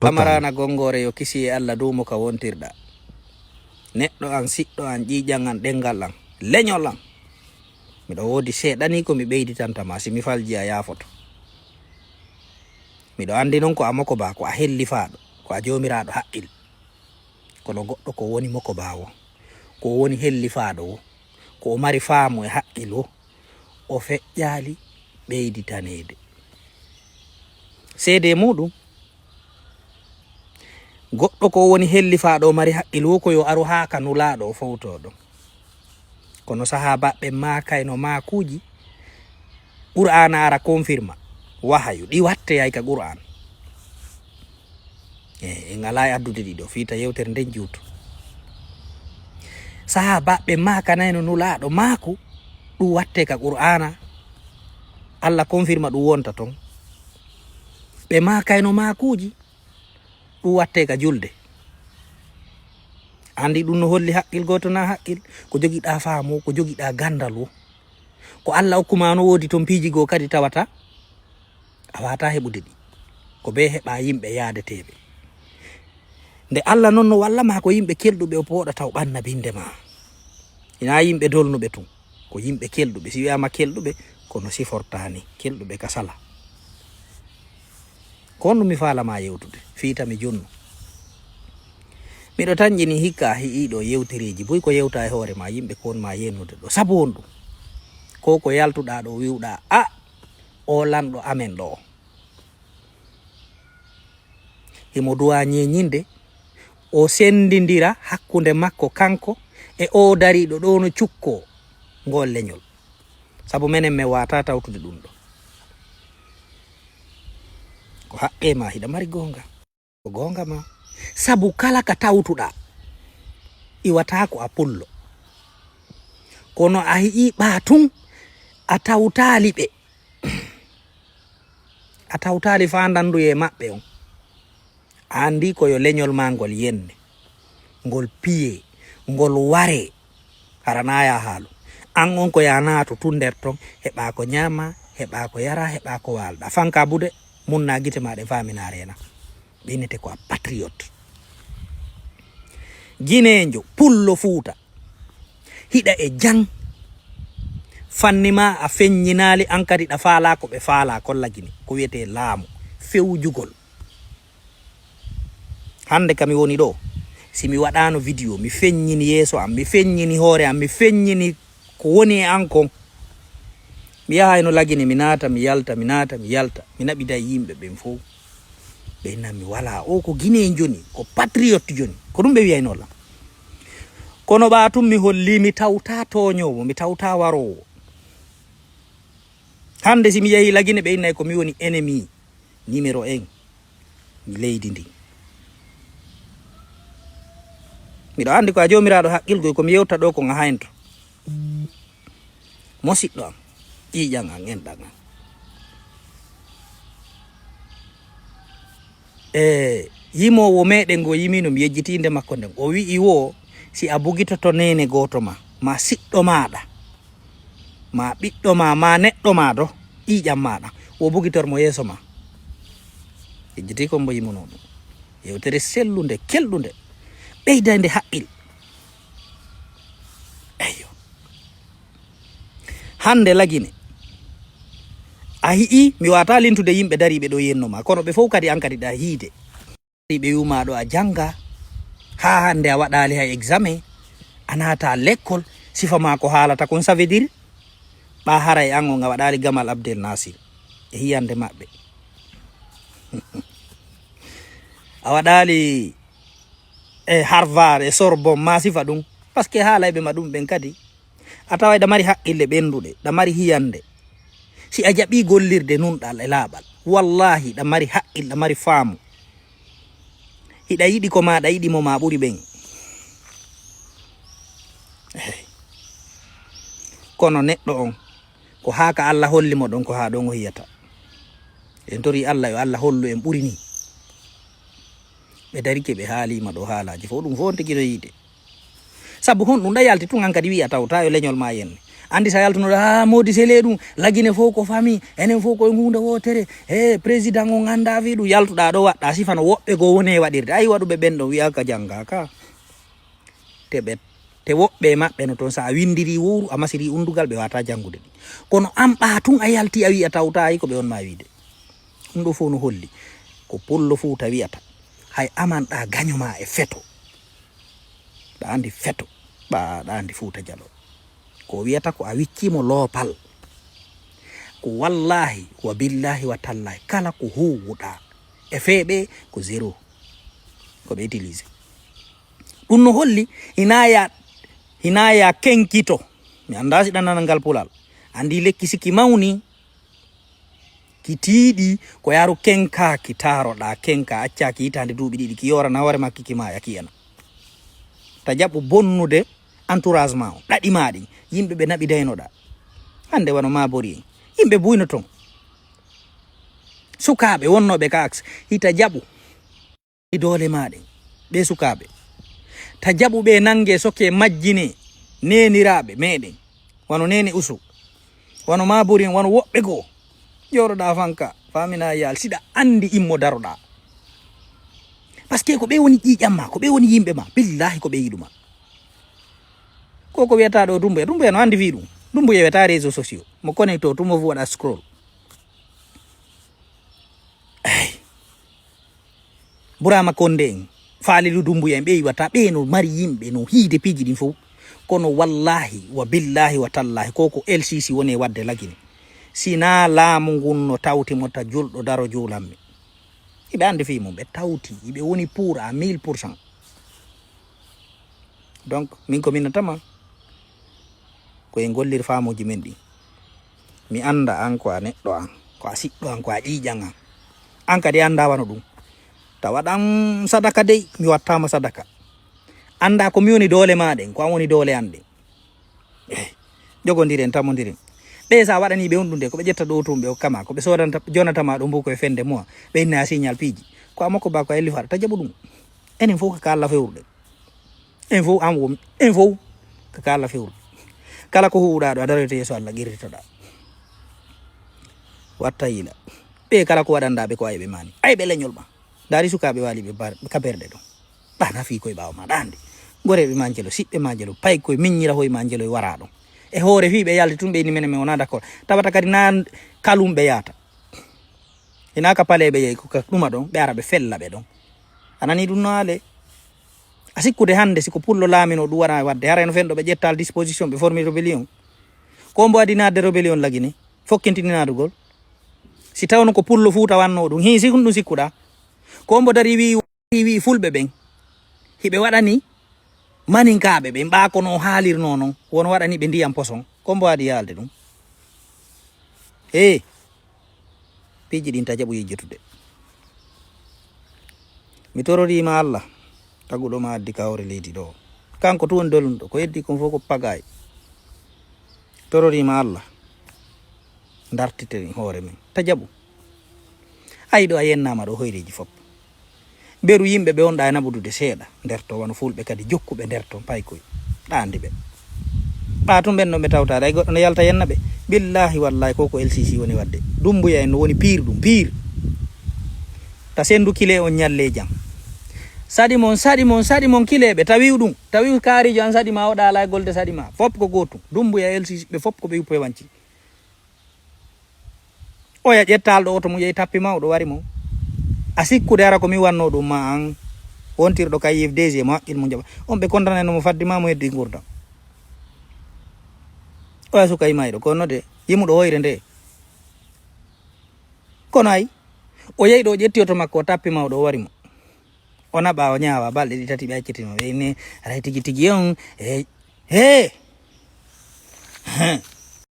amarana gongore yo kisi e Allah dow mo ka wontirɗa neɗɗo an siɗɗo an ƴiƴan an ɗengal an leñol an miɗo wodi seeɗani ko mi ɓeyditantama si mi falji a yafoto miɗo andi noon ko a moko ba ko a hellifaɗo ko a jomiraɗo haqqil kono goɗɗo ko woni moko bawo ko woni hellifaɗo o ko o mari faamu e haqqil o feƴƴali ɓeyditanede seede muɗum goɗɗo ko woni hellifaɗo o mari haqqil wo ko yo aru ha ka nulaɗo o fowtoɗo kono sahabaɓe makayno makuji qur'ana ara confirma wahayu ɗi watte ay ka qur'an en ala e addude ɗiɗo fiita yewtere nden juuto sahabaɓe makanayno nulaɗo maku ɗum watte ka qur'ana Allah confirma ɗum wonta ton ɓe makayno makuji ɗum watte ka julde andi ɗum no holli haqqil goto na haqqil ko jogiɗa faamu ko jogiɗa gandal o ko Allah hokkuma no wodi ton piiji go kadi tawata a wata heɓude ɗi ko be heɓa yimɓe yaadeteɓe nde Allah noon no walla ma ko yimɓe kelɗuɓe o pooɗa taw ɓanna binde ma ina yimɓe dolnuɓe tun ko yimɓe kelɗuɓe si wiyama kelɗuɓe kono sifortani kelɗuɓe ka sala kon mi falama yewtude fiitami jonnu miɗo tanƴini hikka hiiɗo yewtereji boy ko yewta e hoore ma yimɓe kon ma yennude ɗo sabu on ɗum ko yaltuɗa ɗo wiwɗa a o lanɗo amen ɗo himo duwa ñeñinde o sendidira hakkunde makko kanko e o dariɗo ɗo no cukko ngol leñol sabu menen mi wata tawtude ɗum ɗo ko haqqe ma hiɗa mari gonga ko gonga ma sabu kala ka tawtuɗa iwatako a pullo kono a hi'i ɓatun a tawtali ɓe a tawtali fandandu e maɓɓe on andi ko yo leñol ma ngol yenne ngol piye ngol ware haranaya haalu an on ko ya naato tun nder ton heɓa ko ñama heɓa ko yara heɓa ko walɗa fanka bude munna gite maɗe faminarena ɓinete ko a patriote ginejo pullo fuuta hiɗa e jang fannima a feññinali an kadi ɗa faala ko ɓe faala kollagini ko wiyete laamu fewjugol hande kami woni ɗo si mi waɗano vidéo mi feññini yeeso am mi feññini hoore am mi feññini ko woni e an kon mi yahayno lagini mi naata mi yalta mi naata mi yalta mi naɓida yimɓe ɓen fof ɓe nami wala o ko guine joni ko patriote joni ko ɗum ɓe wiyaynola kono ɓatum mi holli mi tawta toñowo mi tawta warowo hande si mi yehi lagine ɓe innay ko mi woni ennemi numéro 1 leydi ndi miɗo andi ko a jomiraɗo haqqilgoy komi yewta ɗo ko haynto mosiɗɗo am ƴiƴan an enɗan an yimowo meɗen go yimino mi yejjitinde makko nden o wi'i wo si a bugitoto nene goto ma siɗɗo maɗa ma ɓiɗɗo ma neɗɗo ma do ƴiƴam maɗa wo bugitor mo yeeso ma yejjiti ko mbo yimono ɗum yewtere sellude kelɗude ɓeydande haqqil eyo hande lagine a hi'i mi wata lintude yimɓe dariɓe ɗo yennoma kono ɓe fof kadi an kadi ɗa hiide ɓe yuma ɗo a janga ha hande a waɗali hay examen a nata l'école sifa ma ko haalata kon ça veut dire ɓa haray an on a waɗali Gamal Abdel Nasir e hiyande maɓɓe a waɗali e Harvard e Sorbonne ma sifa ɗum par ce que haalayɓe ma ɗum ɓen kadi a taway ɗa mari haqqille ɓenduɗe ɗa mari hiyande si a jaɓi gollirde nunɗal e laaɓal wallahi ɗa mari haqqil ɗa mari faamu hiɗa yiɗi ko ma ɗa yiɗi mo ma ɓuri ɓen kono neɗɗo on ko haa ka Allah holli mo ɗon ko haa ɗon o hiyata en tori Allah yo Allah hollu en ɓuri ni ɓe darike ɓe haalima ɗo haalaji fo ɗum fof on tigi no yiide sabu hon ɗum ɗa yalti tun an kadi wiya tawta yo leñol ma yenne andi sa yaltunoɗo ha modi sele ɗum lagine fof ko fami enen fof koye hunde wotere président o ganda wi ɗum yaltuɗa ɗo waɗɗa sifano woɓɓe go woni e waɗirde ayi waɗuɓe ɓen ɗo wiya ka jangga ka te woɓɓe maɓɓe no toon sa windiri wowru a masiri undugal ɓe wata jangude ɗi kono an ɓa tun a yalti a wiya tawta yi ko ɓe on ma wiide ɗum ɗo fof no holli ko pullo fuuta wiyata hay amanɗa gañoma e feto ɗa andi feto ɗa andi Fuuta Jallo ko wiyata ko a wiccimo loopal ko wallahi wa billahi wa tallahi kala ko huwuɗa e feeɓe ko zéro ko ɓe utilise ɗum no holli hinaya kenkito mi anda si ɗannana ngal pulal andi lekki sikki mawni ki tiiɗi ko yaru kenka ki taroɗa kenka acca ki hitande duuɓi ɗiɗi ki yorana hoore makki ki maya kiyana ta jaɓu bonnude entourage ma o ɗaɗi maɗi yimɓe ɓe naɓi daynoɗa hande wano mabori en yimɓe buyno ton sukaɓe wonnoɓe ka axe hita jaɓu dole maɗen ɓe sukaɓe ta jaɓu ɓe nangue soke majjine neniraɓe meɗen wano nene usu wano mabori en wano woɓɓe goo joroɗa fanka famina yal siɗa andi immo daroɗa par ce que ko ɓe woni ƴiƴam ma ko ɓe woni yimɓe ma billahi ko ɓe yiɗuma ko wiyata ɗo Dumbuya no andi wi ɗum Dumbuya wiyata réseaux sociaux mo connecto tumo waɗa scroll Burama Konde en faalilu Dumbuya en ɓe yiwata ɓe no mari yimɓe no hiide piiji ɗin fof kono wallahi wa billahi wa tallahi koko LCC woni wadde lagine sina laamu ngun no tawti mo ta julɗo daro juulanmi iɓe andi fi mum ɓe tawti iɓe woni pour à 1000%. donc min ko minatama koye gollir famuji men ɗi mi anda an ko a neɗɗo an ko a siɗɗo an ko a ƴiƴan an kadi anda wano ɗum tawa ɗan sadaka dey mi wattama sadaka anda ko mi woni doole maɗen ko an woni doole an ɗen jogodiren tamodiren ɓe sa waɗani ɓe on ɗum de ko ɓe ƴetta ɗo tum ɓe hokkama ko ɓe sodanta jonatama ɗum bo koye fende mois ɓe inna signal piiji ko a makko ba ko helli fata ta jaɓu ɗum enen fof kaka Allah fewruɗe en fof an womi en fof kaka Allah fewruɗe kala ko huuɗa ɗo a daroyto yeeso Allah guirritoɗa watta yila ɓe kala ko waɗanɗaɓe ko ayiɓe mani ayiɓe leñol ma daari sukaɓe wali ɓe kaberɗe ɗon ɓana fi koye ɓawa maɗa ande goreɓe ma jelo siɓɓe ma jelo pay koye miññira hoye ma jelo e wara ɗon e hoore fi ɓe yalde tun ɓe ni mene men wona d' accord tawata kadi na kalum ɓe yata ina ka pale ɓe yeyi koka ɗuma ɗon ɓe ara ɓe fella ɓe ɗon anani ɗum no haale a sikkude hande siko pullo laamino ɗum wara wadde harano fen ɗo ɓe ƴettal disposition ɓe formi rébellion ko mbo adi nadde rébellion lagine fokkintini nadugol si tawno ko pullo Fuuta wanno ɗum hi sikun ɗum sikkuɗa ko mbo dari wi fulɓe ɓen hiɓe waɗani maninkaɓe ɓe mbakono haalirno noon wono waɗani ɓe ndiyam poson ko mbo waɗi yalde ɗum piiji ɗin ta jaɓu yejjetude mi tororima Allah taguɗo ma addi kawre leydi ɗo kanko tu woni dolumɗo ko heddi kon fof ko pagay tororima Allah dartite hoore men ta jaɓu ayi ɗo a yennama ɗo hoyreji fop beru yimɓe ɓe onɗa e naɓudude seeɗa nder to wano fulɓe kadi jokkuɓe nder ton paykoye ɗandi ɓe ɓa tum ɓen ɗon ɓe tawtade ay goɗɗo no yalta yenna ɓe billahi wallahi koko LCC woni wadde Dumbuya en no woni pire ɗum pire ta sendu kile on ñalle jam saɗi mon kileɓe tawi ɗum tawi kaarijo an saɗi ma oɗa ala e golde saɗi ma fop ko gotum Dumbuya LCC ɓe fop ko ɓe yuppoye wanci oya ƴettalɗo oto mum yehi tappi mawɗo wari mo a sikkude ara ko mi wanno ɗum ma an wontirɗo kay yif DG mo haqqil mo jaɓa on ɓe condamné mo faddima mo heddi gurdam oya suka yimayɗo kono de yimuɗo hoyre nde kono ay o yehi ɗo ƴetti oto makko o tappi mawɗo o wari mo o naɓa o ñaawa balɗe ɗi tati ɓe accitimo ɓe inni aray tigi on